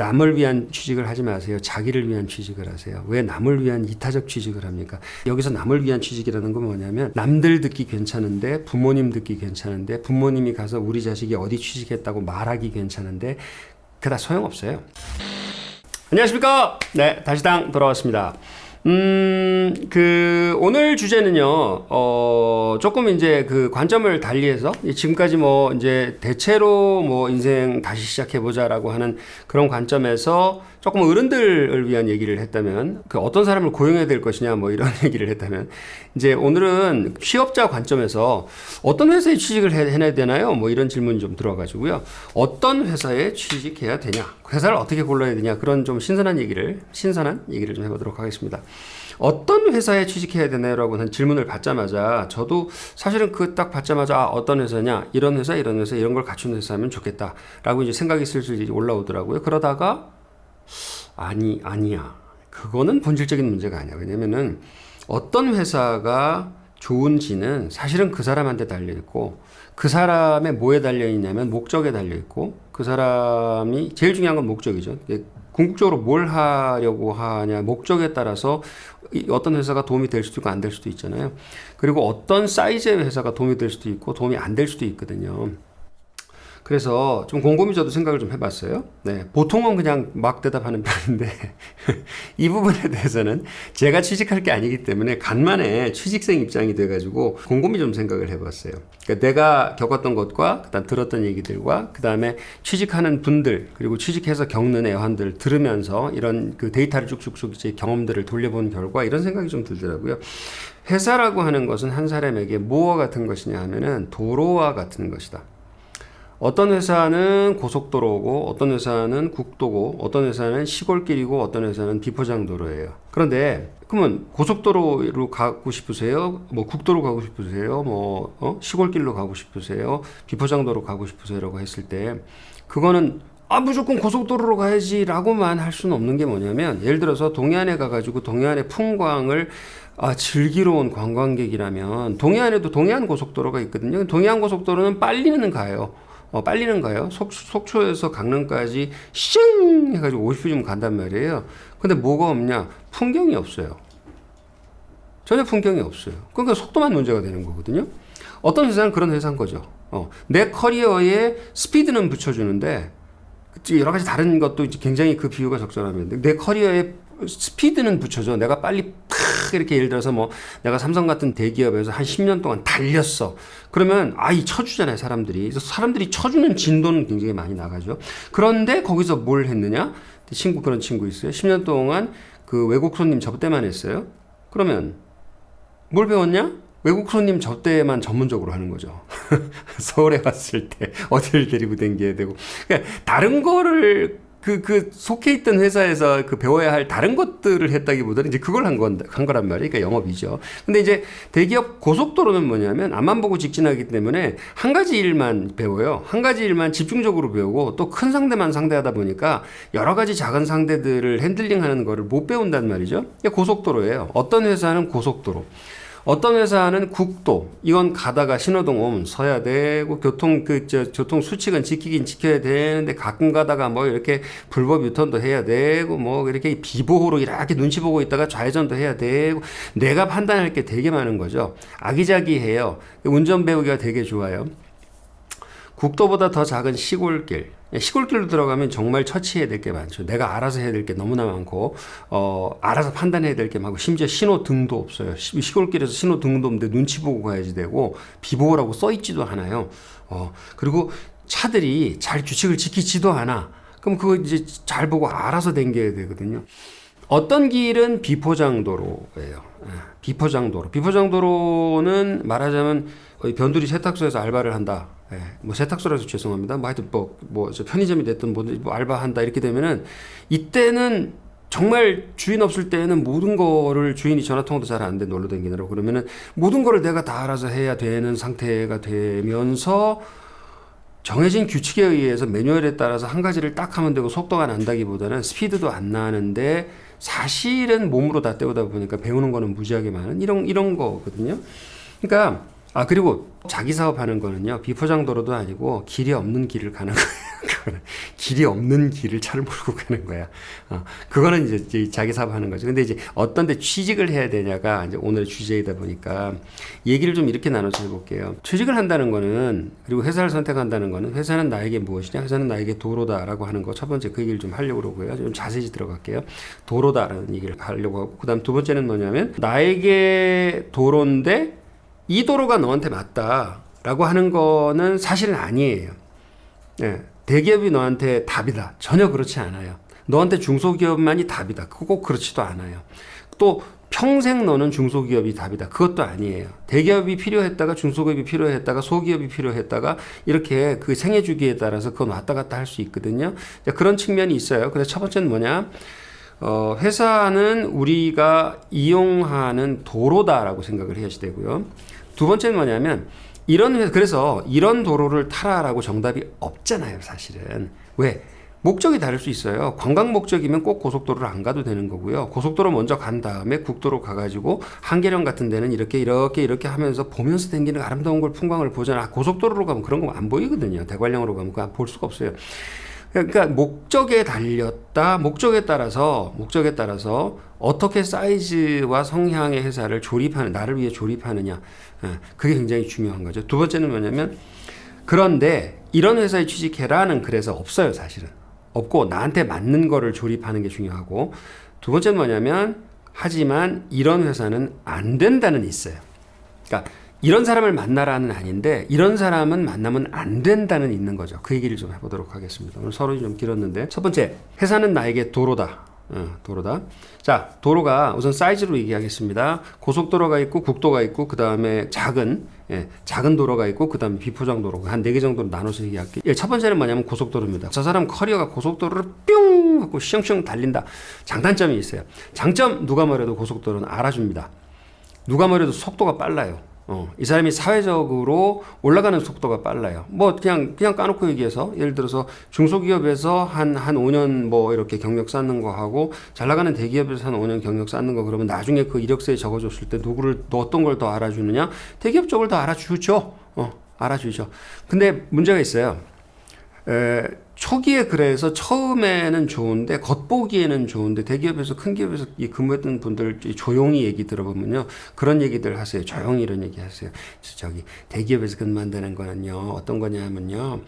남을 위한 취직을 하지 마세요. 자기를 위한 취직을 하세요. 왜 남을 위한 이타적 취직을 합니까? 여기서 남을 위한 취직이라는 건 뭐냐면 남들 듣기 괜찮은데 부모님 듣기 괜찮은데 부모님이 가서 우리 자식이 어디 취직했다고 말하기 괜찮은데 그다 소용없어요. 안녕하십니까? 네, 다시당 돌아왔습니다. 오늘 주제는요, 조금 이제 그 관점을 달리해서, 지금까지 뭐 이제 대체로 뭐 인생 다시 시작해보자라고 하는 그런 관점에서 조금 어른들을 위한 얘기를 했다면, 그 어떤 사람을 고용해야 될 것이냐 뭐 이런 얘기를 했다면, 이제 오늘은 취업자 관점에서 어떤 회사에 취직을 해야 되나요? 뭐 이런 질문이 좀 들어가지고요. 어떤 회사에 취직해야 되냐? 회사를 어떻게 골라야 되냐? 그런 좀 신선한 얘기를 좀 해보도록 하겠습니다. 어떤 회사에 취직해야 되나요라고 하는 질문을 받자마자 저도 사실은 그 딱 받자마자 어떤 회사냐? 이런 회사 이런 걸 갖춘 회사면 좋겠다라고 이제 생각이 슬슬 올라오더라고요. 그러다가 아니야. 그거는 본질적인 문제가 아니야. 왜냐면은 어떤 회사가 좋은지는 사실은 그 사람한테 달려있고 그 사람의 뭐에 달려있냐면 목적에 달려있고 그 사람이 제일 중요한 건 목적이죠. 궁극적으로 뭘 하려고 하냐 목적에 따라서 어떤 회사가 도움이 될 수도 있고 안 될 수도 있잖아요. 그리고 어떤 사이즈의 회사가 도움이 될 수도 있고 도움이 안 될 수도 있거든요. 그래서 좀 곰곰이 저도 생각을 좀 해봤어요. 네, 보통은 그냥 막 대답하는 편인데 이 부분에 대해서는 제가 취직할 게 아니기 때문에 간만에 취직생 입장이 돼가지고 곰곰이 좀 생각을 해봤어요. 그러니까 내가 겪었던 것과 그다음 들었던 얘기들과 그다음에 취직하는 분들 그리고 취직해서 겪는 애환들 들으면서 이런 그 데이터를 쭉쭉쭉 이제 경험들을 돌려본 결과 이런 생각이 좀 들더라고요. 회사라고 하는 것은 한 사람에게 무엇과 같은 것이냐 하면은 도로와 같은 것이다. 어떤 회사는 고속도로고 어떤 회사는 국도고 어떤 회사는 시골길이고 어떤 회사는 비포장도로예요. 그런데 그러면 고속도로로 가고 싶으세요? 뭐 국도로 가고 싶으세요? 시골길로 가고 싶으세요? 비포장도로 가고 싶으세요라고 했을 때 그거는 무조건 고속도로로 가야지라고만 할 수는 없는 게 뭐냐면 예를 들어서 동해안에 가가지고 동해안의 풍광을 즐기러 온 관광객이라면 동해안에도 동해안 고속도로가 있거든요. 동해안 고속도로는 빨리는 가요. 속초에서 강릉까지 쉥 해가지고 50분이면 간단 말이에요. 근데 뭐가 없냐? 풍경이 없어요. 전혀 풍경이 없어요. 그러니까 속도만 문제가 되는 거거든요. 어떤 회사는 그런 회사인 거죠. 내 커리어에 스피드는 붙여주는데 여러 가지 다른 것도 굉장히 그 비유가 적절합니다. 내 커리어에 스피드는 붙여줘. 내가 빨리 팍 이렇게 예를 들어서 뭐 내가 삼성 같은 대기업에서 한 10년 동안 달렸어. 그러면 쳐주잖아요, 사람들이. 그래서 사람들이 쳐주는 진도는 굉장히 많이 나가죠. 그런데 거기서 뭘 했느냐? 그런 친구 있어요. 10년 동안 그 외국 손님 접대만 했어요. 그러면 뭘 배웠냐? 외국 손님 접대만 전문적으로 하는 거죠. 서울에 왔을 때 어디를 데리고 다녀야 되고. 그러니까 다른 거를 속해 있던 회사에서 배워야 할 다른 것들을 했다기보다는 이제 그걸 한 거란 말이에요. 그러니까 영업이죠. 근데 이제 대기업 고속도로는 뭐냐면 앞만 보고 직진하기 때문에 한 가지 일만 배워요. 한 가지 일만 집중적으로 배우고 또 큰 상대만 상대하다 보니까 여러 가지 작은 상대들을 핸들링 하는 거를 못 배운단 말이죠. 고속도로예요. 어떤 회사는 고속도로. 어떤 회사는 국도, 이건 가다가 신호등 오면 서야 되고, 교통 수칙은 지키긴 지켜야 되는데, 가끔 가다가 뭐 이렇게 불법 유턴도 해야 되고, 뭐 이렇게 비보호로 이렇게 눈치 보고 있다가 좌회전도 해야 되고, 내가 판단할 게 되게 많은 거죠. 아기자기해요. 운전 배우기가 되게 좋아요. 국도보다 더 작은 시골길. 시골길로 들어가면 정말 처치해야 될 게 많죠. 내가 알아서 해야 될 게 너무나 많고, 알아서 판단해야 될 게 많고, 심지어 신호등도 없어요. 시골길에서 신호등도 없는데 눈치 보고 가야지 되고, 비보호라고 써있지도 않아요. 그리고 차들이 잘 규칙을 지키지도 않아. 그럼 그거 이제 잘 보고 알아서 댕겨야 되거든요. 어떤 길은 비포장도로예요. 비포장도로는 말하자면 변두리 세탁소에서 알바를 한다. 뭐 세탁소라서 죄송합니다. 하여튼 저 편의점이 됐든 뭐 알바한다 이렇게 되면은 이때는 정말 주인 없을 때는 모든 거를 주인이 전화통화도 잘 안 돼 놀러 다니느라고 그러면은 모든 거를 내가 다 알아서 해야 되는 상태가 되면서 정해진 규칙에 의해서 매뉴얼에 따라서 한 가지를 딱 하면 되고 속도가 난다기보다는 스피드도 안 나는데 사실은 몸으로 다 때우다 보니까 배우는 거는 무지하게 많은 이런 거거든요. 그러니까 그리고 자기 사업하는 거는요 비포장도로도 아니고 길이 없는 길을 가는 거예요. 그거는 길이 없는 길을 차를 몰고 가는 거야. 그거는 이제 자기 사업하는 거죠. 근데 이제 어떤 데 취직을 해야 되냐가 이제 오늘의 주제이다 보니까 얘기를 좀 이렇게 나눠서 해볼게요. 취직을 한다는 거는, 그리고 회사를 선택한다는 거는, 회사는 나에게 무엇이냐? 회사는 나에게 도로다라고 하는 거. 첫 번째 그 얘기를 좀 하려고 그러고요. 좀 자세히 들어갈게요. 도로다라는 얘기를 하려고 하고, 그 다음 두 번째는 뭐냐면, 나에게 도로인데 이 도로가 너한테 맞다라고 하는 거는 사실은 아니에요. 네, 대기업이 너한테 답이다. 전혀 그렇지 않아요. 너한테 중소기업만이 답이다. 그거 꼭 그렇지도 않아요. 또 평생 너는 중소기업이 답이다. 그것도 아니에요. 대기업이 필요했다가 중소기업이 필요했다가 소기업이 필요했다가 이렇게 그 생애 주기에 따라서 그건 왔다 갔다 할 수 있거든요. 그런 측면이 있어요. 그래서 첫 번째는 뭐냐? 회사는 우리가 이용하는 도로다라고 생각을 해야 되고요. 두 번째는 뭐냐면, 그래서 이런 도로를 타라라고 정답이 없잖아요, 사실은. 왜? 목적이 다를 수 있어요. 관광 목적이면 꼭 고속도로를 안 가도 되는 거고요. 고속도로 먼저 간 다음에 국도로 가가지고 한계령 같은 데는 이렇게 하면서 보면서 다니는 아름다운 걸, 풍광을 보잖아. 고속도로로 가면 그런 거 안 보이거든요. 대관령으로 가면 그거 볼 수가 없어요. 그러니까 목적에 달렸다. 목적에 따라서 어떻게 사이즈와 성향의 회사를 나를 위해 조립하느냐. 그게 굉장히 중요한 거죠. 두 번째는 뭐냐면, 그런데 이런 회사에 취직해라는 그래서 없어요, 사실은. 없고 나한테 맞는 거를 조립하는 게 중요하고, 두 번째는 뭐냐면, 하지만 이런 회사는 안 된다는 있어요. 그러니까 이런 사람을 만나라는 아닌데, 이런 사람은 만나면 안 된다는 있는 거죠. 그 얘기를 좀 해보도록 하겠습니다. 오늘 서론이 좀 길었는데, 첫 번째, 회사는 나에게 도로다. 도로다. 자, 도로가 우선 사이즈로 얘기하겠습니다. 고속도로가 있고 국도가 있고, 그 다음에 작은 도로가 있고, 그 다음에 비포장 도로가 한 4개 정도로 나눠서 얘기할게요. 첫 번째는 뭐냐면 고속도로입니다. 저 사람 커리어가 고속도로를 뿅 하고 슝슝 달린다. 장단점이 있어요. 장점, 누가 뭐래도 고속도로는 알아줍니다. 누가 뭐래도 속도가 빨라요. 이 사람이 사회적으로 올라가는 속도가 빨라요. 뭐 그냥 까놓고 얘기해서, 예를 들어서 중소기업에서 한 5년 뭐 이렇게 경력 쌓는 거 하고, 잘 나가는 대기업에서 한 5년 경력 쌓는 거, 그러면 나중에 그 이력서에 적어줬을 때 어떤 걸 더 알아주느냐? 대기업 쪽을 더 알아주죠. 알아주죠. 근데 문제가 있어요. 초기에 그래서 처음에는 좋은데, 겉보기에는 좋은데, 대기업에서 큰 기업에서 근무했던 분들 조용히 얘기 들어보면요, 그런 얘기들 하세요. 조용히 이런 얘기 하세요. 대기업에서 근무한다는 거는요, 어떤 거냐면요,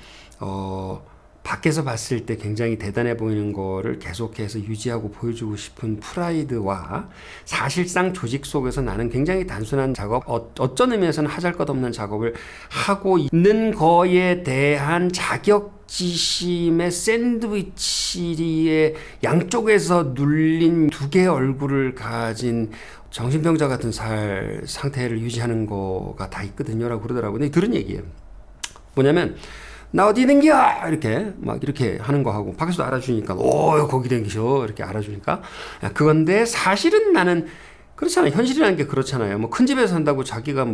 밖에서 봤을 때 굉장히 대단해 보이는 거를 계속해서 유지하고 보여주고 싶은 프라이드와, 사실상 조직 속에서 나는 굉장히 단순한 작업, 어쩐 의미에서는 하잘것없는 작업을 하고 있는 거에 대한 자격지심의 샌드위치의 양쪽에서 눌린 두 개의 얼굴을 가진 정신병자 같은 상태를 유지하는 거가 다 있거든요 라고 그러더라고요. 근데 들은 얘기예요. 뭐냐면, 나 어디 댕겨! 이렇게 하는 거 하고, 밖에서도 알아주니까, 거기 댕기셔. 이렇게 알아주니까. 그건데, 사실은 나는, 그렇잖아요. 현실이라는 게 그렇잖아요. 뭐 큰 집에서 산다고 자기가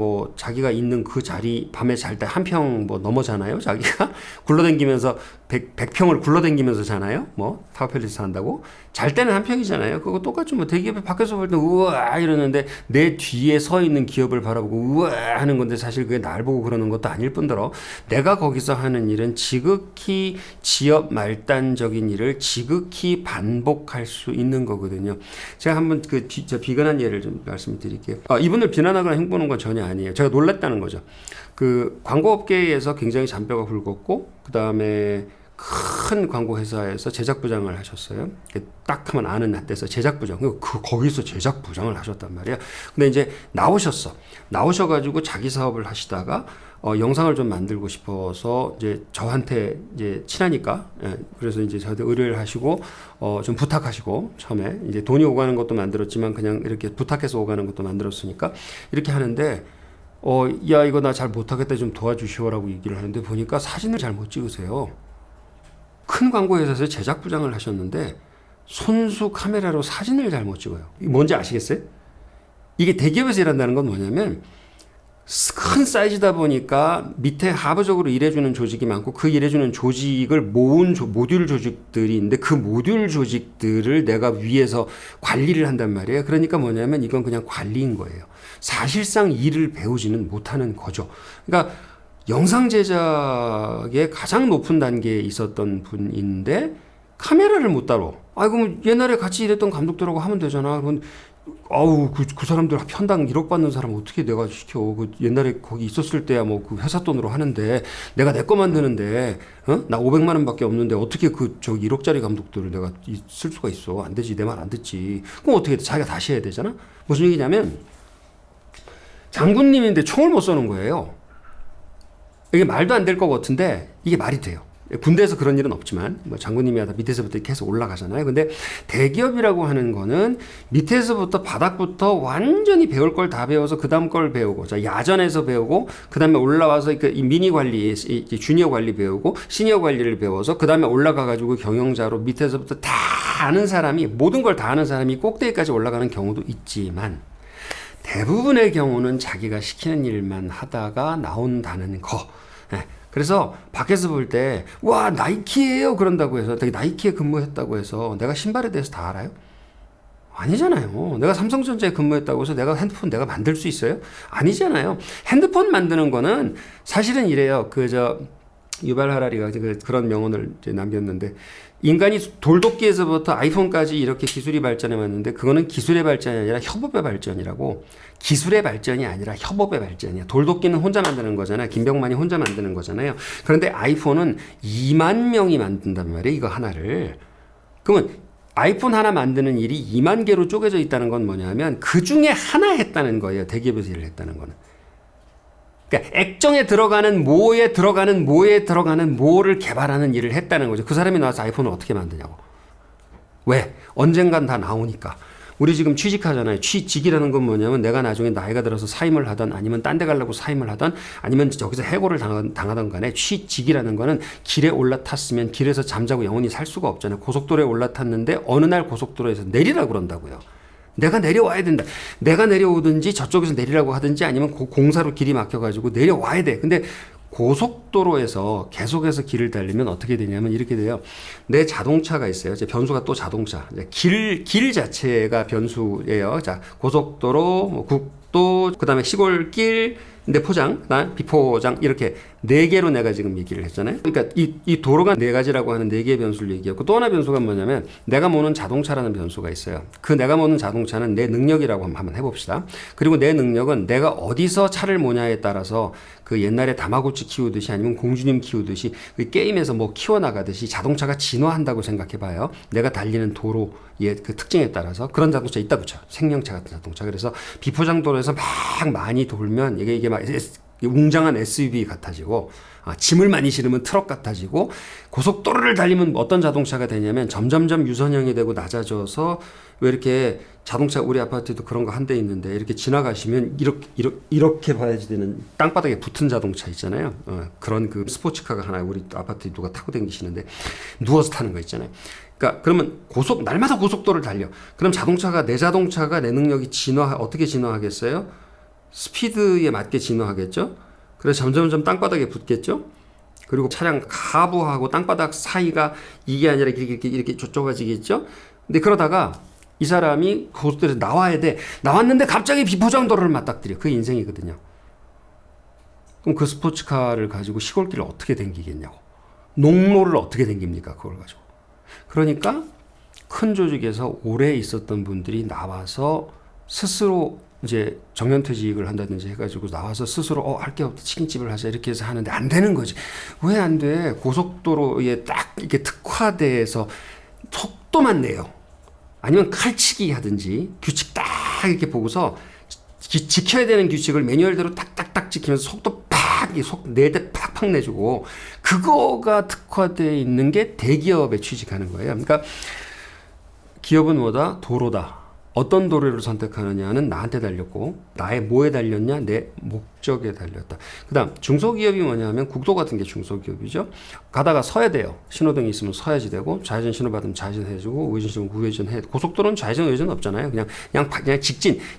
있는 그 자리, 밤에 잘 때 한 평 넘어잖아요. 자기가 굴러댕기면서 100평을 굴러댕기면서 자나요? 타워팰리스 산다고? 잘 때는 한 평이잖아요. 그거 똑같죠. 대기업에 밖에서 볼 때 우와 이러는데, 내 뒤에 서 있는 기업을 바라보고 우와 하는 건데, 사실 그게 날 보고 그러는 것도 아닐 뿐더러, 내가 거기서 하는 일은 지극히 지역 말단적인 일을 지극히 반복할 수 있는 거거든요. 제가 한번 저 비근한 예를 좀 말씀드릴게요. 이분을 비난하거나 흉보는 건 전혀 아니에요. 제가 놀랐다는 거죠. 그 광고업계에서 굉장히 잔뼈가 굵었고, 그 다음에 큰 광고회사에서 제작부장을 하셨어요. 딱 하면 아는 데서 제작부장. 거기서 제작부장을 하셨단 말이에요. 근데 이제 나오셔가지고 자기 사업을 하시다가, 영상을 좀 만들고 싶어서 이제 저한테 이제 친하니까, 그래서 이제 저한테 의뢰를 하시고, 좀 부탁하시고, 처음에 이제 돈이 오가는 것도 만들었지만, 그냥 이렇게 부탁해서 오가는 것도 만들었으니까, 이렇게 하는데, 야, 이거 나 잘 못하겠다, 좀 도와주시오라고 얘기를 하는데, 보니까 사진을 잘 못 찍으세요. 큰 광고회사에서 제작부장을 하셨는데, 손수 카메라로 사진을 잘 못 찍어요. 뭔지 아시겠어요? 이게 대기업에서 일한다는 건 뭐냐면, 큰 사이즈다 보니까 밑에 하부적으로 일해주는 조직이 많고, 그 일해주는 조직을 모은 모듈 조직들이 있는데, 그 모듈 조직들을 내가 위에서 관리를 한단 말이에요. 그러니까 뭐냐면 이건 그냥 관리인 거예요. 사실상 일을 배우지는 못하는 거죠. 그러니까 영상 제작의 가장 높은 단계에 있었던 분인데 카메라를 못 다뤄. 아, 그럼 옛날에 같이 일했던 감독들하고 하면 되잖아. 그럼 아우 그 사람들 편당 1억 받는 사람 어떻게 내가 시켜? 그 옛날에 거기 있었을 때야 뭐 그 회사 돈으로 하는데 내가 내 거 만드는데 나 500만 원밖에 없는데 어떻게 그 저 1억짜리 감독들을 내가 쓸 수가 있어? 안 되지. 내 말 안 듣지. 그럼 어떻게 돼? 자기가 다시 해야 되잖아. 무슨 얘기냐면 장군님인데 총을 못 쏘는 거예요. 이게 말도 안 될 것 같은데 이게 말이 돼요. 군대에서 그런 일은 없지만 뭐 장군님이 하다 밑에서부터 계속 올라가잖아요. 근데 대기업이라고 하는 거는 밑에서부터 바닥부터 완전히 배울 걸 다 배워서 그 다음 걸 배우고 자 야전에서 배우고 그 다음에 올라와서 이 미니 관리, 주니어 관리 배우고 시니어 관리를 배워서 그 다음에 올라가 가지고 경영자로 밑에서부터 다 아는 사람이 모든 걸 다 아는 사람이 꼭대기까지 올라가는 경우도 있지만 대부분의 경우는 자기가 시키는 일만 하다가 나온다는 거. 그래서 밖에서 볼 때 와 나이키예요 그런다고 해서 되게 나이키에 근무했다고 해서 내가 신발에 대해서 다 알아요? 아니잖아요. 내가 삼성전자에 근무했다고 해서 내가 핸드폰 내가 만들 수 있어요? 아니잖아요. 핸드폰 만드는 거는 사실은 이래요. 유발 하라리가 그런 명언을 이제 남겼는데 인간이 돌도끼에서부터 아이폰까지 이렇게 기술이 발전해 왔는데 그거는 기술의 발전이 아니라 협업의 발전이라고. 기술의 발전이 아니라 협업의 발전이야. 돌도끼는 혼자 만드는 거잖아요. 김병만이 혼자 만드는 거잖아요. 그런데 아이폰은 2만 명이 만든단 말이에요. 이거 하나를. 그러면 아이폰 하나 만드는 일이 2만 개로 쪼개져 있다는 건 뭐냐면 그 중에 하나 했다는 거예요. 대기업에서 일을 했다는 거는. 그러니까 액정에 들어가는 모에 들어가는 모에 들어가는 모를 개발하는 일을 했다는 거죠. 그 사람이 나와서 아이폰을 어떻게 만드냐고. 왜? 언젠간 다 나오니까. 우리 지금 취직하잖아요. 취직이라는 건 뭐냐면 내가 나중에 나이가 들어서 사임을 하던 아니면 딴 데 가려고 사임을 하던 아니면 여기서 해고를 당하던 간에 취직이라는 거는 길에 올라탔으면 길에서 잠자고 영원히 살 수가 없잖아요. 고속도로에 올라탔는데 어느 날 고속도로에서 내리라고 그런다고요. 내가 내려와야 된다. 내가 내려오든지 저쪽에서 내리라고 하든지 아니면 공사로 길이 막혀가지고 내려와야 돼. 근데 고속도로에서 계속해서 길을 달리면 어떻게 되냐면 이렇게 돼요. 내 자동차가 있어요. 이제 변수가 또 자동차. 길 자체가 변수예요. 자, 고속도로, 뭐 국도, 그 다음에 시골길, 근데 포장, 그다음 비포장 이렇게 네 개로 내가 지금 얘기를 했잖아요. 그러니까 이 도로가 네 가지라고 하는 네 개의 변수를 얘기했고 또 하나 변수가 뭐냐면 내가 모는 자동차라는 변수가 있어요. 그 내가 모는 자동차는 내 능력이라고 한번 해봅시다. 그리고 내 능력은 내가 어디서 차를 모냐에 따라서 그 옛날에 다마고치 키우듯이 아니면 공주님 키우듯이 그 게임에서 뭐 키워나가듯이 자동차가 진화한다고 생각해봐요. 내가 달리는 도로의 그 특징에 따라서 그런 자동차 있다 붙여. 생명차 같은 자동차. 그래서 비포장 도로에서 막 많이 돌면 이게 막 웅장한 SUV 같아지고 짐을 많이 실으면 트럭 같아지고 고속도로를 달리면 어떤 자동차가 되냐면 점점점 유선형이 되고 낮아져서 왜 이렇게 자동차 우리 아파트도 그런 거 한 대 있는데 이렇게 지나가시면 이렇게 봐야지 되는 땅바닥에 붙은 자동차 있잖아요. 그런 그 스포츠카가 하나 우리 아파트에 누가 타고 다니시는데 누워서 타는 거 있잖아요. 그러니까 그러면 날마다 고속도로를 달려. 그럼 내 자동차가 내 능력이 어떻게 진화하겠어요? 스피드에 맞게 진화하겠죠. 그래서 점점점 땅바닥에 붙겠죠. 그리고 차량 하부하고 땅바닥 사이가 이게 아니라 이렇게 좁아지겠죠. 근데 그러다가 이 사람이 고속도로에서 나와야 돼. 나왔는데 갑자기 비포장도로를 맞닥뜨려. 그게 인생이거든요. 그럼 그 스포츠카를 가지고 시골길을 어떻게 댕기겠냐고. 농로를 어떻게 댕깁니까? 그걸 가지고. 그러니까 큰 조직에서 오래 있었던 분들이 나와서 스스로 이제 정년퇴직을 한다든지 해가지고 나와서 스스로 할 게 없다 치킨집을 하자 이렇게 해서 하는데 안 되는 거지. 왜 안 돼? 고속도로에 딱 이렇게 특화돼서 속도만 내요. 아니면 칼치기 하든지 규칙 딱 이렇게 보고서 지켜야 되는 규칙을 매뉴얼대로 딱딱딱 지키면서 속도 팍 낼 때 팍팍 내주고 그거가 특화되어 있는 게 대기업에 취직하는 거예요. 그러니까 기업은 뭐다? 도로다. 어떤 도로를 선택하느냐는 나한테 달렸고 나의 뭐에 달렸냐? 내 목적에 달렸다. 그 다음 중소기업이 뭐냐면 국도 같은 게 중소기업이죠. 가다가 서야 돼요. 신호등이 있으면 서야지 되고 좌회전 신호 받으면 좌회전 해주고 우회전 신호 우회전 해. 고속도로는 좌회전 우회전 없잖아요. 그냥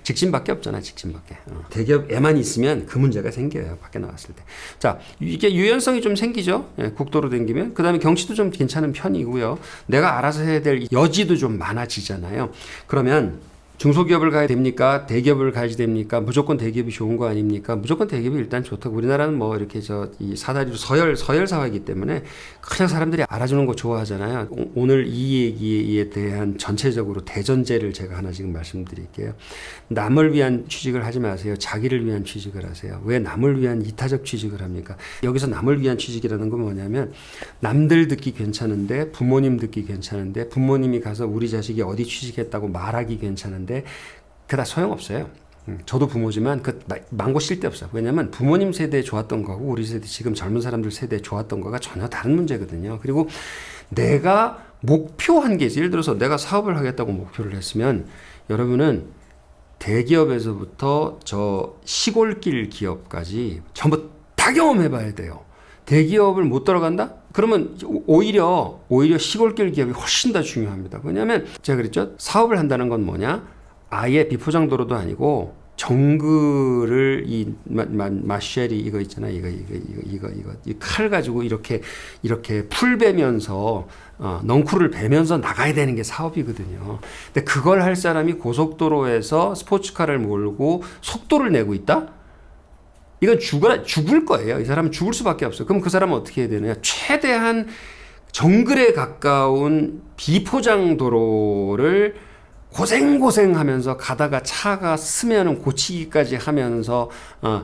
직진밖에 없잖아요. 직진밖에. 대기업에만 있으면 그 문제가 생겨요. 밖에 나왔을 때. 자, 이게 유연성이 좀 생기죠. 국도로 댕기면. 그 다음에 경치도 좀 괜찮은 편이고요. 내가 알아서 해야 될 여지도 좀 많아지잖아요. 그러면 중소기업을 가야 됩니까? 대기업을 가야지 됩니까? 무조건 대기업이 좋은 거 아닙니까? 무조건 대기업이 일단 좋다고. 우리나라는 뭐 이렇게 이 사다리로 서열 사회이기 때문에 그냥 사람들이 알아주는 거 좋아하잖아요. 오늘 이 얘기에 대한 전체적으로 대전제를 제가 하나 지금 말씀드릴게요. 남을 위한 취직을 하지 마세요. 자기를 위한 취직을 하세요. 왜 남을 위한 이타적 취직을 합니까? 여기서 남을 위한 취직이라는 건 뭐냐면 남들 듣기 괜찮은데 부모님 듣기 괜찮은데 부모님이 가서 우리 자식이 어디 취직했다고 말하기 괜찮은데 그다 소용없어요. 저도 부모지만 그 망고 쓸데없어요. 왜냐하면 부모님 세대에 좋았던 거하고 우리 세대 지금 젊은 사람들 세대에 좋았던 거가 전혀 다른 문제거든요. 그리고 내가 목표한 게 있어요. 예를 들어서 내가 사업을 하겠다고 목표를 했으면 여러분은 대기업에서부터 저 시골길 기업까지 전부 다 경험해봐야 돼요. 대기업을 못 들어간다? 그러면 오히려 시골길 기업이 훨씬 더 중요합니다. 왜냐하면 제가 그랬죠. 사업을 한다는 건 뭐냐? 아예 비포장도로도 아니고 정글을 이 마쉘이 이거 있잖아요. 이 칼 가지고 이렇게 풀 베면서 넝쿨을 베면서 나가야 되는 게 사업이거든요. 근데 그걸 할 사람이 고속도로에서 스포츠카를 몰고 속도를 내고 있다? 이건 죽을 거예요. 이 사람은 죽을 수밖에 없어요. 그럼 그 사람은 어떻게 해야 되느냐? 최대한 정글에 가까운 비포장 도로를 고생하면서 가다가 차가 스면은 고치기까지 하면서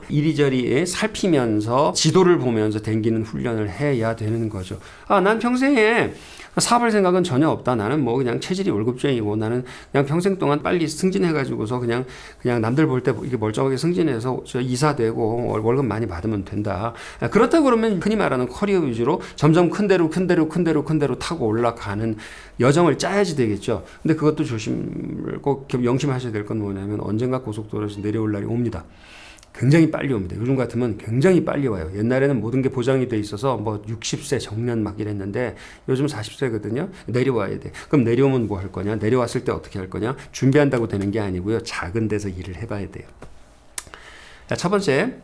이리저리 살피면서 지도를 보면서 댕기는 훈련을 해야 되는 거죠. 난 평생에 사업할 생각은 전혀 없다. 나는 뭐 그냥 체질이 월급쟁이고 나는 그냥 평생 동안 빨리 승진해가지고서 그냥 남들 볼 때 이게 멀쩡하게 승진해서 저 이사 되고 월급 많이 받으면 된다. 그렇다 그러면 흔히 말하는 커리어 위주로 점점 큰 대로 타고 올라가는 여정을 짜야지 되겠죠. 근데 그것도 꼭 명심하셔야 될 건 뭐냐면 언젠가 고속도로에서 내려올 날이 옵니다. 굉장히 빨리 옵니다. 요즘 같으면 굉장히 빨리 와요. 옛날에는 모든 게 보장이 돼 있어서 뭐 60세 정년 막 이랬는데 요즘 40세거든요. 내려와야 돼. 그럼 내려오면 뭐 할 거냐? 내려왔을 때 어떻게 할 거냐? 준비한다고 되는 게 아니고요. 작은 데서 일을 해봐야 돼요. 자, 첫 번째.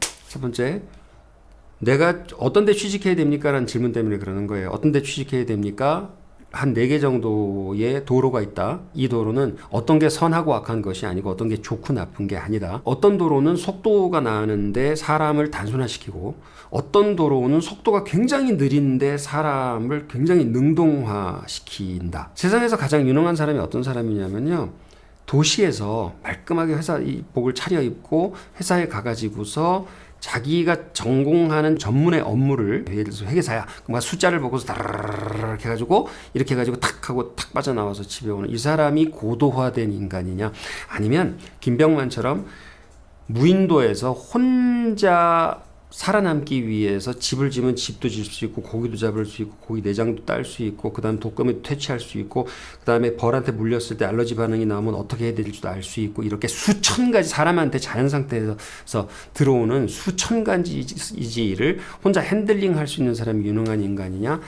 내가 어떤 데 취직해야 됩니까? 라는 질문 때문에 그러는 거예요. 어떤 데 취직해야 됩니까? 한 4개 정도의 도로가 있다. 이 도로는 어떤 게 선하고 악한 것이 아니고 어떤 게 좋고 나쁜 게 아니다. 어떤 도로는 속도가 나는데 사람을 단순화시키고 어떤 도로는 속도가 굉장히 느린데 사람을 굉장히 능동화시킨다. 세상에서 가장 유능한 사람이 어떤 사람이냐면요. 도시에서 말끔하게 회사 복을 차려입고 회사에 가가지고서 자기가 전공하는 전문의 업무를 예를 들어서 회계사야. 그럼 숫자를 보고서 다르르르 해가지고 이렇게 해가지고 탁 하고 탁 빠져나와서 집에 오는 이 사람이 고도화된 인간이냐? 아니면 김병만처럼 무인도에서 혼자 살아남기 위해서 집을 지면 집도 질 수 있고 고기도 잡을 수 있고 고기 내장도 딸 수 있고 그 다음에 독감에도 퇴치할 수 있고 그 다음에 벌한테 물렸을 때 알러지 반응이 나오면 어떻게 해야 될지도 알 수 있고 이렇게 수천 가지 사람한테 자연 상태에서 들어오는 수천 가지 일을 혼자 핸들링 할 수 있는 사람이 유능한 인간이냐?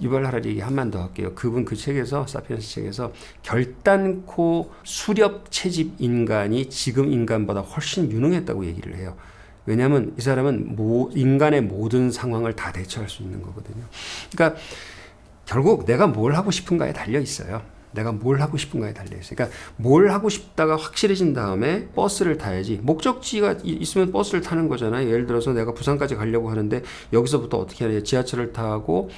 유발 하라리 얘기 한번 더 할게요. 그분 그 책에서 사피엔스 책에서 결단코 수렵 채집 인간이 지금 인간보다 훨씬 유능했다고 얘기를 해요. 왜냐하면 이 사람은 인간의 모든 상황을 다 대처할 수 있는 거거든요. 그러니까 결국 내가 뭘 하고 싶은가에 달려 있어요. 내가 뭘 하고 싶은가에 달려 있어요. 그러니까 뭘 하고 싶다가 확실해진 다음에 버스를 타야지. 목적지가 있으면 버스를 타는 거잖아요. 예를 들어서 내가 부산까지 가려고 하는데 여기서부터 어떻게 하냐. 지하철을 타고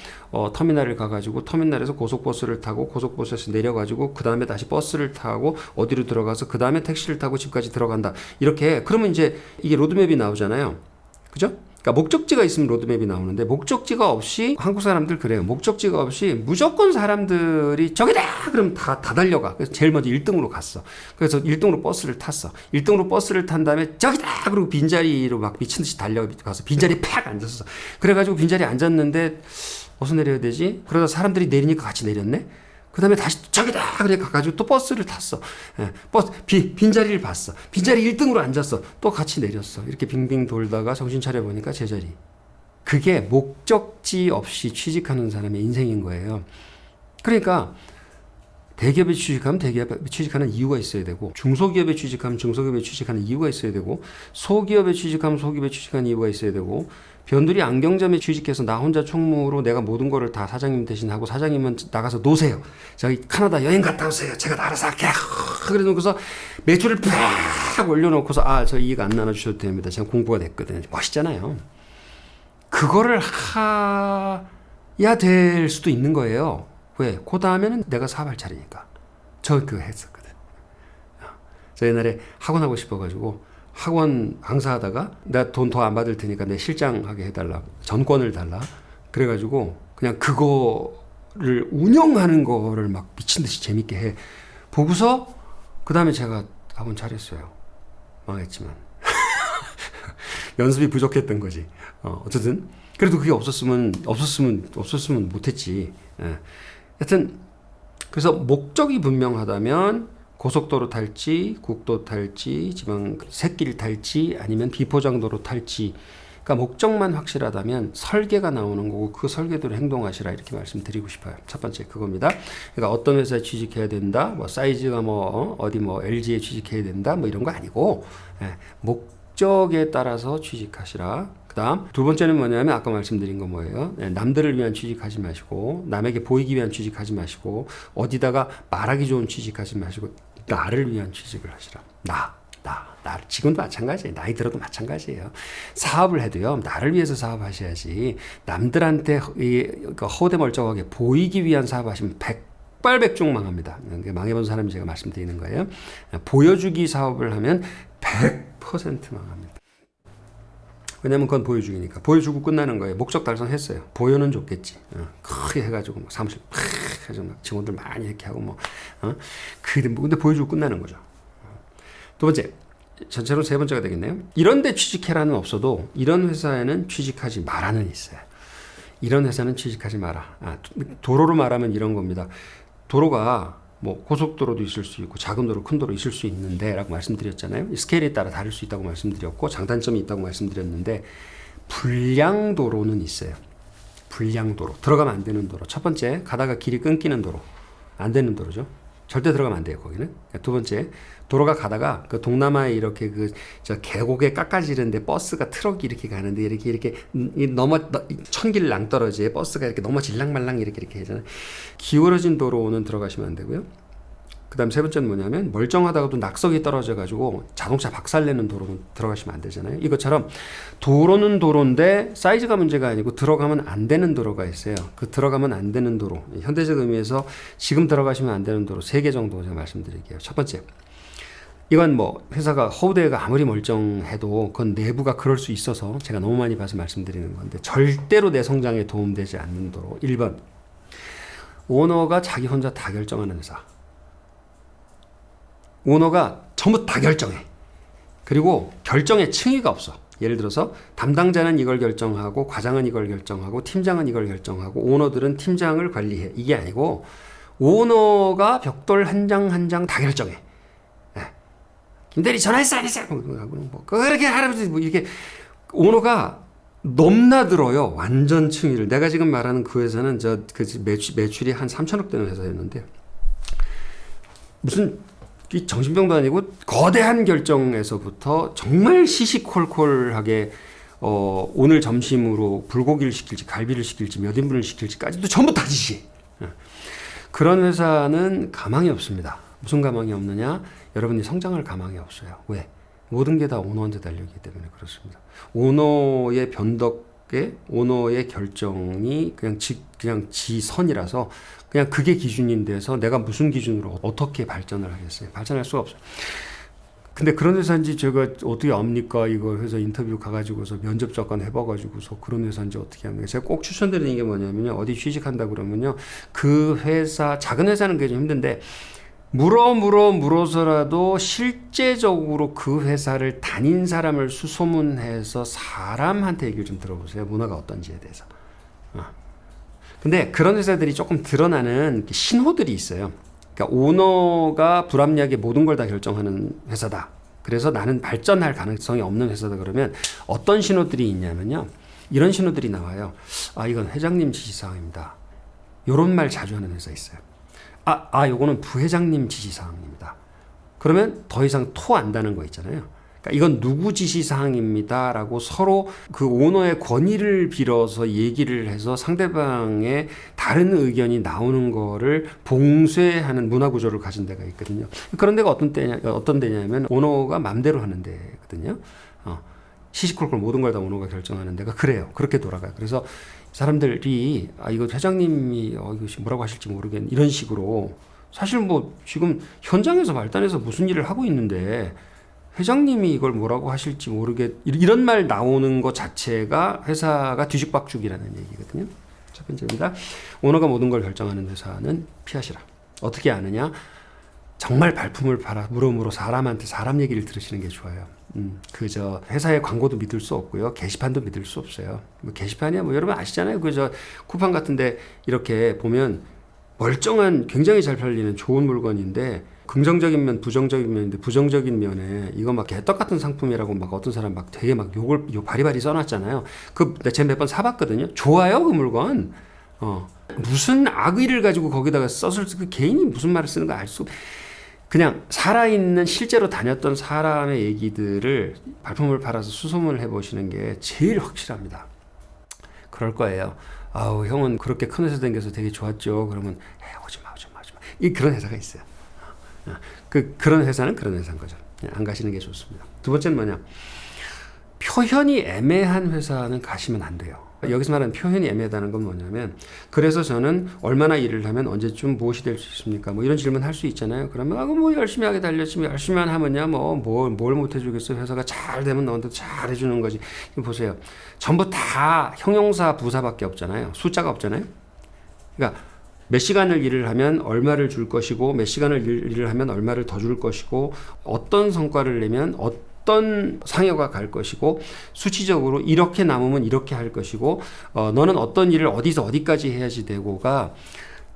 터미널을 가가지고 터미널에서 고속버스를 타고 고속버스에서 내려가지고 그 다음에 다시 버스를 타고 어디로 들어가서 그 다음에 택시를 타고 집까지 들어간다. 이렇게 그러면 이제 이게 로드맵이 나오잖아요. 그죠? 그러니까 목적지가 있으면 로드맵이 나오는데 목적지가 없이 한국 사람들 그래요. 목적지가 없이 무조건 사람들이 저기다! 그럼 다 달려가. 그래서 제일 먼저 1등으로 갔어. 그래서 1등으로 버스를 탔어. 1등으로 버스를 탄 다음에 저기다! 그리고 빈자리로 막 미친 듯이 달려가서 빈자리에 팍 앉았어. 그래가지고 빈자리에 앉았는데 어디서 내려야 되지? 그러다 사람들이 내리니까 같이 내렸네? 그 다음에 다시 저기다! 그래 가가지고 또 버스를 탔어. 빈자리를 봤어. 빈자리 1등으로 앉았어. 또 같이 내렸어. 이렇게 빙빙 돌다가 정신 차려보니까 제자리. 그게 목적지 없이 취직하는 사람의 인생인 거예요. 그러니까 대기업에 취직하면 대기업에 취직하는 이유가 있어야 되고, 중소기업에 취직하면 중소기업에 취직하는 이유가 있어야 되고, 소기업에 취직하면 소기업에 취직하는 이유가 있어야 되고, 변두리 안경점에 취직해서 나 혼자 총무로 내가 모든 거를 다 사장님 대신하고, 사장님은 나가서 노세요. 저기 카나다 여행 갔다 오세요. 제가 다 알아서 할게요. 그래 놓고서 매출을 팍 올려놓고서 저 이익 안 나눠주셔도 됩니다. 제가 공부가 됐거든요. 멋있잖아요. 그거를 해야 될 수도 있는 거예요. 왜? 그 다음에는 내가 사업할 차례니까. 저 그거 했었거든. 저 옛날에 학원 하고 싶어가지고 학원 강사하다가 내가 돈 더 안 받을 테니까 내 실장하게 해달라. 전권을 달라. 그래가지고 그냥 그거를 운영하는 거를 막 미친 듯이 재밌게 해. 보고서 그 다음에 제가 학원 차렸어요. 망했지만. 연습이 부족했던 거지. 어쨌든 그래도 그게 없었으면 못했지. 예. 하여튼 그래서 목적이 분명하다면 고속도로 탈지, 국도 탈지, 지방 샛길 탈지, 아니면 비포장도로 탈지. 그러니까 목적만 확실하다면 설계가 나오는 거고 그 설계대로 행동하시라 이렇게 말씀드리고 싶어요. 첫 번째 그겁니다. 그러니까 어떤 회사에 취직해야 된다, 뭐 사이즈가 어디 LG에 취직해야 된다, 뭐 이런 거 아니고 목적에 따라서 취직하시라. 그 다음 두 번째는 뭐냐면 아까 말씀드린 거 뭐예요? 남들을 위한 취직하지 마시고, 남에게 보이기 위한 취직하지 마시고, 어디다가 말하기 좋은 취직하지 마시고, 나를 위한 취직을 하시라. 나 지금도 마찬가지예요. 나이 들어도 마찬가지예요. 사업을 해도요, 나를 위해서 사업하셔야지, 남들한테 허우대 멀쩡하게 보이기 위한 사업하시면 백발백중 망합니다. 망해본 사람이 제가 말씀드리는 거예요. 보여주기 사업을 하면 100% 망합니다. 왜냐면 그건 보여주기니까. 보여주고 끝나는 거예요. 목적 달성했어요. 보여는 좋겠지. 크게 해가지고 사무실 팍 해서 직원들 많이 이렇게 하고 근데 보여주고 끝나는 거죠. 두 번째, 전체로 세 번째가 되겠네요. 이런 데 취직해라는 없어도 이런 회사에는 취직하지 마라는 있어요. 이런 회사는 취직하지 마라. 도로로 말하면 이런 겁니다. 도로가 고속도로도 있을 수 있고 작은 도로, 큰 도로 있을 수 있는데 라고 말씀드렸잖아요. 스케일에 따라 다를 수 있다고 말씀드렸고 장단점이 있다고 말씀드렸는데, 불량도로는 있어요. 불량도로, 들어가면 안 되는 도로. 첫 번째, 가다가 길이 끊기는 도로, 안 되는 도로죠. 절대 들어가면 안 돼요, 거기는. 두 번째, 도로가 가다가 그 동남아에 이렇게 저 계곡에 깎아지는데 버스가 트럭이 이렇게 가는데 이렇게 천길 낭떠러지에 버스가 이렇게 넘어질랑말랑 이렇게 하잖아요. 기울어진 도로는 들어가시면 안 되고요. 그 다음 세 번째는 뭐냐면, 멀쩡하다가도 낙석이 떨어져가지고 자동차 박살내는 도로는 들어가시면 안 되잖아요. 이것처럼 도로는 도로인데 사이즈가 문제가 아니고 들어가면 안 되는 도로가 있어요. 그 들어가면 안 되는 도로, 현대적 의미에서 지금 들어가시면 안 되는 도로 3개 정도 제가 말씀드릴게요. 첫 번째, 이건 회사가 허우대가 아무리 멀쩡해도 그건 내부가 그럴 수 있어서 제가 너무 많이 봐서 말씀드리는 건데, 절대로 내 성장에 도움되지 않는 도로. 1번, 오너가 자기 혼자 다 결정하는 회사. 오너가 전부 다 결정해. 그리고 결정에 층위가 없어. 예를 들어서 담당자는 이걸 결정하고, 과장은 이걸 결정하고, 팀장은 이걸 결정하고, 오너들은 팀장을 관리해. 이게 아니고 오너가 벽돌 한 장 한 장 다 결정해. 김대리 전화했어 안 했어? 그렇게 할아버지 이렇게 오너가 넘나들어요. 완전 층위를. 내가 지금 말하는 그 회사는 매출이 한 3천억 되는 회사였는데, 무슨 정신병도 아니고 거대한 결정에서부터 정말 시시콜콜하게 오늘 점심으로 불고기를 시킬지 갈비를 시킬지 몇 인분을 시킬지까지도 전부 다 지시해. 그런 회사는 가망이 없습니다. 무슨 가망이 없느냐? 여러분이 성장할 가망이 없어요. 왜? 모든 게 다 오너한테 달려있기 때문에 그렇습니다. 오너의 변덕에 오너의 결정이 그냥 지 선이라서 그냥 그게 기준인 데서 내가 무슨 기준으로 어떻게 발전을 하겠어요? 발전할 수가 없어요. 근데 그런 회사인지 제가 어떻게 압니까? 이거 회사 인터뷰 가가지고서 면접 잠깐 해봐가지고서 그런 회사인지 어떻게 합니까? 제가 꼭 추천드리는 게 뭐냐면요. 어디 취직한다 그러면요. 그 회사, 작은 회사는 그게 좀 힘든데, 물어서라도 실제적으로 그 회사를 다닌 사람을 수소문해서 사람한테 얘기를 좀 들어보세요. 문화가 어떤지에 대해서. 근데 그런 회사들이 조금 드러나는 신호들이 있어요. 그러니까 오너가 불합리하게 모든 걸 다 결정하는 회사다. 그래서 나는 발전할 가능성이 없는 회사다. 그러면 어떤 신호들이 있냐면요. 이런 신호들이 나와요. 이건 회장님 지시사항입니다. 이런 말 자주 하는 회사 있어요. 요거는 부회장님 지시사항입니다. 그러면 더 이상 토 안다는 거 있잖아요. 그러니까 이건 누구 지시사항입니다라고 서로 그 오너의 권위를 빌어서 얘기를 해서 상대방의 다른 의견이 나오는 거를 봉쇄하는 문화 구조를 가진 데가 있거든요. 그런 데가 어떤 데냐면 오너가 맘대로 하는 데거든요. 시시콜콜 모든 걸 다 오너가 결정하는 데가 그래요. 그렇게 돌아가요. 그래서 사람들이 이거 회장님이 이거 뭐라고 하실지 모르겠네 이런 식으로 사실 뭐 지금 현장에서 말단에서 무슨 일을 하고 있는데 회장님이 이걸 뭐라고 하실지 이런 말 나오는 것 자체가 회사가 뒤죽박죽이라는 얘기거든요. 첫 번째입니다. 오너가 모든 걸 결정하는 회사는 피하시라. 어떻게 아느냐? 정말 발품을 팔아 물어물어 사람한테 사람 얘기를 들으시는 게 좋아요. 그저 회사의 광고도 믿을 수 없고요. 게시판도 믿을 수 없어요. 뭐 게시판이야 뭐 여러분 아시잖아요. 그저 쿠팡 같은데 이렇게 보면 멀쩡한 굉장히 잘 팔리는 좋은 물건인데 긍정적인 면, 부정적인 면인데 부정적인 면에 이거 막 개떡 같은 상품이라고 막 어떤 사람 막 되게 막 욕을 바리바리 써놨잖아요. 제가 몇 번 사봤거든요. 좋아요 그 물건. 무슨 악의를 가지고 거기다가 썼을 그 개인이 무슨 말을 쓰는 거 알 수. 그냥 살아있는 실제로 다녔던 사람의 얘기들을 발품을 팔아서 수소문을 해보시는 게 제일 확실합니다. 그럴 거예요. 형은 그렇게 큰 회사 다녀서 되게 좋았죠. 그러면 오지마. 그런 회사가 있어요. 그런 회사는 그런 회사인 거죠. 안 가시는 게 좋습니다. 두 번째는 뭐냐? 표현이 애매한 회사는 가시면 안 돼요. 여기서 말하는 표현이 애매하다는 건 뭐냐면 그래서 저는 얼마나 일을 하면 언제쯤 무엇이 될 수 있습니까? 뭐 이런 질문 할 수 있잖아요. 그러면 뭐 열심히 하게 달렸지 열심히만 하면야 뭘 못 해주겠어. 회사가 잘 되면 너한테 잘 해주는 거지. 보세요. 전부 다 형용사 부사밖에 없잖아요. 숫자가 없잖아요. 그러니까 몇 시간을 일을 하면 얼마를 줄 것이고 몇 시간을 일을 하면 얼마를 더 줄 것이고 어떤 성과를 내면 어떤 상여가 갈 것이고 수치적으로 이렇게 남으면 이렇게 할 것이고 너는 어떤 일을 어디서 어디까지 해야지 되고가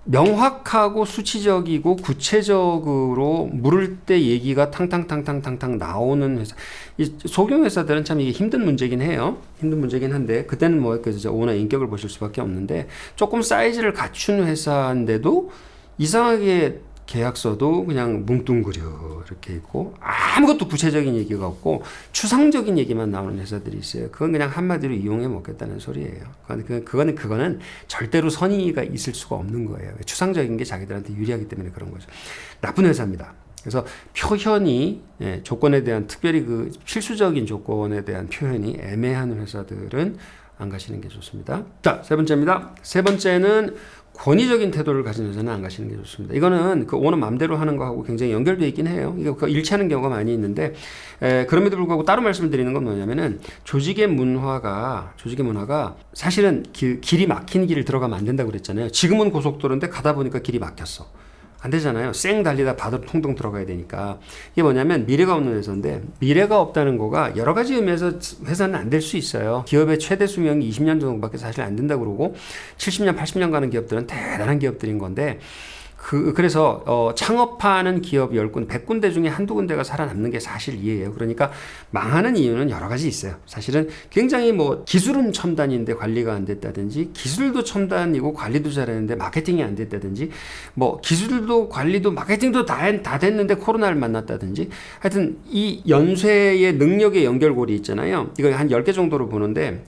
명확하고 수치적이고 구체적으로 물을 때 얘기가 탕탕 나오는 회사. 이 소규모 회사들은 참 이게 힘든 문제긴 해요. 힘든 문제긴 한데 그때는 뭐 오너 인격을 보실 수밖에 없는데 조금 사이즈를 갖춘 회사인데도 이상하게 계약서도 그냥 뭉뚱그려 이렇게 있고 아무것도 구체적인 얘기가 없고 추상적인 얘기만 나오는 회사들이 있어요. 그건 그냥 한마디로 이용해 먹겠다는 소리예요. 그거는 절대로 선의가 있을 수가 없는 거예요. 추상적인 게 자기들한테 유리하기 때문에 그런 거죠. 나쁜 회사입니다. 그래서 표현이 조건에 대한 특별히 그 필수적인 조건에 대한 표현이 애매한 회사들은 안 가시는 게 좋습니다. 자, 세 번째입니다. 세 번째는 권위적인 태도를 가진 회사는 안 가시는 게 좋습니다. 이거는 그 오너 맘대로 하는 거하고 굉장히 연결되어 있긴 해요. 이거 일치하는 경우가 많이 있는데 그럼에도 불구하고 따로 말씀드리는 건 뭐냐면은 조직의 문화가 사실은 길이 막힌 길을 들어가면 안 된다고 그랬잖아요. 지금은 고속도로인데 가다 보니까 길이 막혔어. 안 되잖아요. 쌩 달리다 바다로 통통 들어가야 되니까. 이게 뭐냐면 미래가 없는 회사인데 미래가 없다는 거가 여러 가지 의미에서 회사는 안 될 수 있어요. 기업의 최대 수명이 20년 정도밖에 사실 안 된다고 그러고 70년, 80년 가는 기업들은 대단한 기업들인 건데 그래서 창업하는 기업 10군데, 100군데 중에 한두 군데가 살아남는 게 사실 이해예요. 그러니까 망하는 이유는 여러 가지 있어요. 사실은 굉장히 뭐 기술은 첨단인데 관리가 안 됐다든지 기술도 첨단이고 관리도 잘했는데 마케팅이 안 됐다든지 뭐 기술도 관리도 마케팅도 다 됐는데 코로나를 만났다든지 하여튼 이 연쇄의 능력의 연결고리 있잖아요. 이거 한 10개 정도로 보는데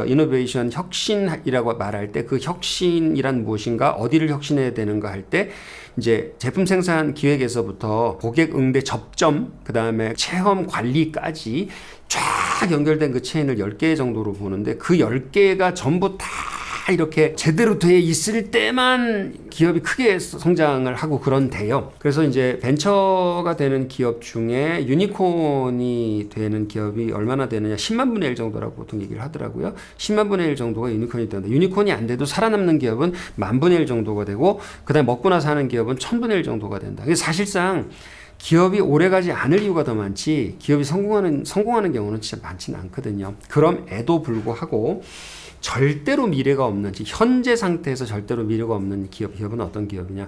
이노베이션 혁신이라고 말할 때 그 혁신이란 무엇인가 어디를 혁신해야 되는가 할 때 이제 제품 생산 기획에서부터 고객 응대 접점, 그 다음에 체험 관리까지 쫙 연결된 그 체인을 10개 정도로 보는데 그 10개가 전부 다 이렇게 제대로 돼 있을 때만 기업이 크게 성장을 하고 그런데요. 그래서 이제 벤처가 되는 기업 중에 유니콘이 되는 기업이 얼마나 되느냐 10만 분의 1 정도라고 보통 얘기를 하더라고요. 10만 분의 1 정도가 유니콘이 된다. 유니콘이 안 돼도 살아남는 기업은 10,000 분의 1 정도가 되고 그다음에 먹고 나서 하는 기업은 1000분의 1 정도가 된다. 사실상 기업이 오래가지 않을 이유가 더 많지 기업이 성공하는 경우는 진짜 많지는 않거든요. 그럼에도 불구하고 절대로 미래가 없는 현재 상태에서 절대로 미래가 없는 기업은 어떤 기업이냐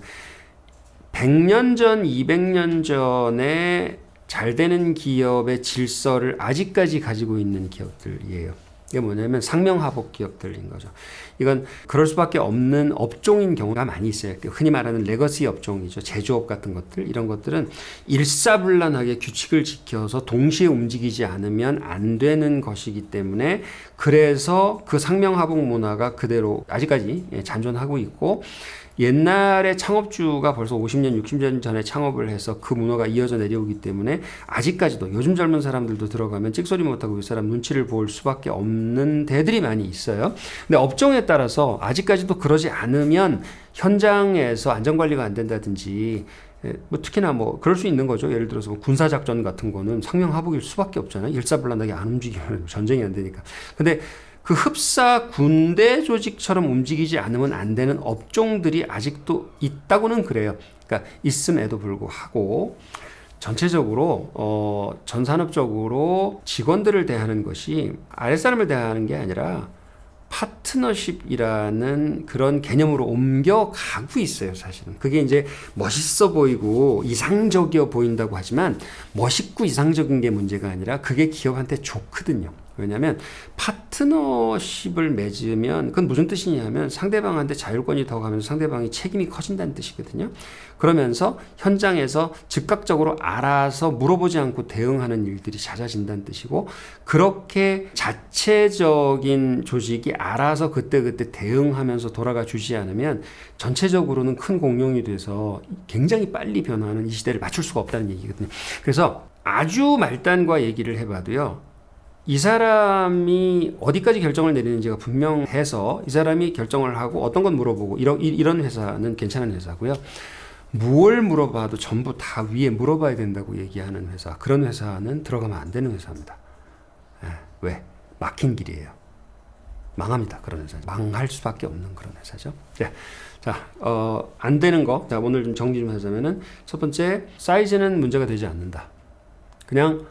100년 전 200년 전에 잘 되는 기업의 질서를 아직까지 가지고 있는 기업들이에요. 이게 뭐냐면 상명하복 기업들인 거죠. 이건 그럴 수밖에 없는 업종인 경우가 많이 있어요. 흔히 말하는 레거시 업종이죠. 제조업 같은 것들, 이런 것들은 일사불란하게 규칙을 지켜서 동시에 움직이지 않으면 안 되는 것이기 때문에, 그래서 그 상명하복 문화가 그대로 아직까지 잔존하고 있고, 옛날에 창업주가 벌써 50년, 60년 전에 창업을 해서 그 문화가 이어져 내려오기 때문에 아직까지도 요즘 젊은 사람들도 들어가면 찍소리 못하고 윗사람 눈치를 볼 수밖에 없는 데들이 많이 있어요. 근데 업종에 따라서 아직까지도 그러지 않으면 현장에서 안전관리가 안 된다든지, 뭐 특히나 뭐 그럴 수 있는 거죠. 예를 들어서 뭐 군사작전 같은 거는 상명하복일 수밖에 없잖아요. 일사불란하게 안 움직이면 전쟁이 안 되니까. 근데 그 흡사 군대 조직처럼 움직이지 않으면 안 되는 업종들이 아직도 있다고는 그래요. 그러니까 있음에도 불구하고 전체적으로 전산업적으로 직원들을 대하는 것이 아랫사람을 대하는 게 아니라 파트너십이라는 그런 개념으로 옮겨가고 있어요, 사실은. 그게 이제 멋있어 보이고 이상적이어 보인다고 하지만, 멋있고 이상적인 게 문제가 아니라 그게 기업한테 좋거든요. 왜냐하면 파트너십을 맺으면 그건 무슨 뜻이냐면 상대방한테 자율권이 더 가면서 상대방이 책임이 커진다는 뜻이거든요. 그러면서 현장에서 즉각적으로 알아서 물어보지 않고 대응하는 일들이 잦아진다는 뜻이고, 그렇게 자체적인 조직이 알아서 그때그때 대응하면서 돌아가 주지 않으면 전체적으로는 큰 공룡이 돼서 굉장히 빨리 변화하는 이 시대를 맞출 수가 없다는 얘기거든요. 그래서 아주 말단과 얘기를 해봐도요, 이 사람이 어디까지 결정을 내리는지가 분명해서 이 사람이 결정을 하고 어떤 건 물어보고, 이런 회사는 괜찮은 회사고요. 뭘 물어봐도 전부 다 위에 물어봐야 된다고 얘기하는 회사, 그런 회사는 들어가면 안 되는 회사입니다. 왜? 막힌 길이에요. 망합니다. 그런 회사. 망할 수밖에 없는 그런 회사죠. 자, 안 되는 거. 자, 오늘 좀 정리 좀 하자면은, 첫 번째, 사이즈는 문제가 되지 않는다. 그냥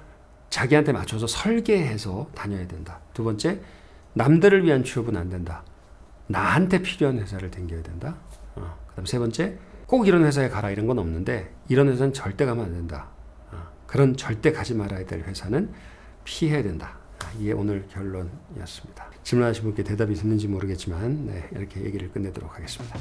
자기한테 맞춰서 설계해서 다녀야 된다. 두 번째, 남들을 위한 취업은 안 된다. 나한테 필요한 회사를 댕겨야 된다. 그다음 세 번째, 꼭 이런 회사에 가라 이런 건 없는데, 이런 회사는 절대 가면 안 된다. 그런 절대 가지 말아야 될 회사는 피해야 된다. 이게 오늘 결론이었습니다. 질문하신 분께 대답이 됐는지 모르겠지만, 이렇게 얘기를 끝내도록 하겠습니다.